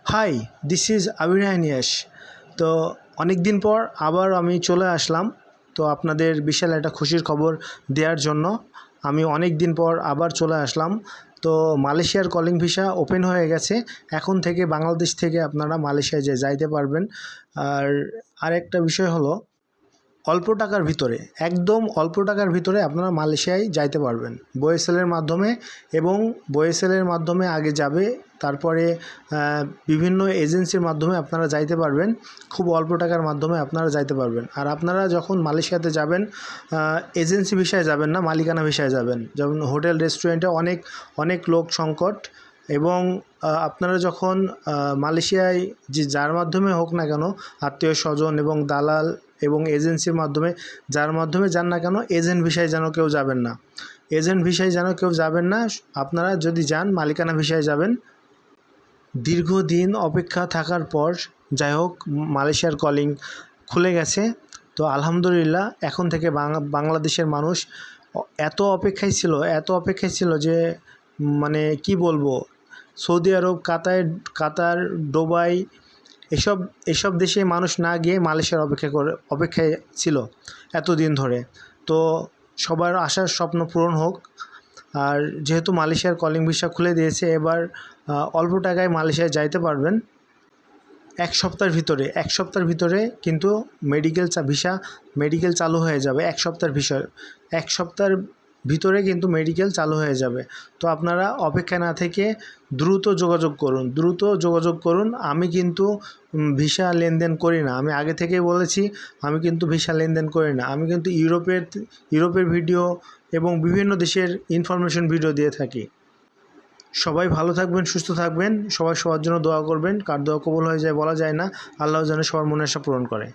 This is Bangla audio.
হাই, দিস ইজ আবির নিয়াস। তো অনেক দিন পর আবার আমি চলে আসলাম তো আপনাদের বিশাল একটা খুশির খবর দেওয়ার জন্য। আমি অনেক দিন পর আবার চলে আসলাম। তো মালয়েশিয়ার কলিং ভিসা ওপেন হয়ে গেছে। এখন থেকে বাংলাদেশ থেকে আপনারা মালয়েশিয়ায় যাইতে পারবেন। আর আরেকটা বিষয় হলো, অল্প টাকার ভিতরে, একদম অল্প টাকার ভিতরে আপনারা মালয়েশিয়ায় যাইতে পারবেন বোয়েসেলের মাধ্যমে। এবং বোয়েসেলের মাধ্যমে আগে যাবে, তারপরে বিভিন্ন এজেন্সির মাধ্যমে আপনারা যাইতে পারবেন। খুব অল্প টাকার মাধ্যমে আপনারা যাইতে পারবেন। আর আপনারা যখন মালয়েশিয়াতে যাবেন, এজেন্সি ভিসায় যাবেন না, মালিকানা ভিসায় যাবেন। যেমন হোটেল রেস্টুরেন্টে অনেক লোক সংকট। এবং আপনারা যখন মালয়েশিয়ায় যার মাধ্যমে হোক না কেন, আত্মীয় স্বজন এবং দালাল এবং এজেন্সির মাধ্যমে যার মাধ্যমে যান না কেন, এজেন্ট ভিসায় যেন কেউ যাবেন না। এজেন্ট ভিসায় যেন কেউ যাবেন না। আপনারা যদি যান, মালিকানা ভিসায় যাবেন। দীর্ঘদিন অপেক্ষা থাকার পর যাই হোক মালয়েশিয়ার কলিং খুলে গেছে। তো আলহামদুলিল্লাহ, এখন থেকে বাংলাদেশের মানুষ এত অপেক্ষায় ছিল যে মানে কি বলবো, সৌদি আরব, কাতার, দুবাই, এসব দেশে মানুষ না গিয়ে মালয়েশিয়ার অপেক্ষায় ছিল এতদিন ধরে। তো সবার আশার স্বপ্ন পূরণ হোক। আর যেহেতু মালয়েশিয়ার কলিং ভিসা খুলে দিয়েছে, এবার অল্প টাকায় মালয়েশিয়ায় যাইতে পারবেন। এক সপ্তাহের ভিতরে কিন্তু মেডিকেল চালু হয়ে যাবে। এক সপ্তাহের ভিতরে কিন্তু মেডিকেল চালু হয়ে যাবে। তো আপনারা অপেক্ষা না থেকে দ্রুত যোগাযোগ করুন। আমি কিন্তু ভিসা লেনদেন করি না। আমি আগে থেকেই বলেছি, আমি কিন্তু ভিসা লেনদেন করি না। আমি কিন্তু ইউরোপের ভিডিও এবং বিভিন্ন দেশের ইনফরমেশন ভিডিও দিয়ে থাকি। সবাই ভালো থাকবেন, সুস্থ থাকবেন। সবার জন্য দোয়া করবেন। কার দোয়া কবুল হয়ে যায় বলা যায় না। আল্লাহ যেন সবার মনের আশা পূরণ করে।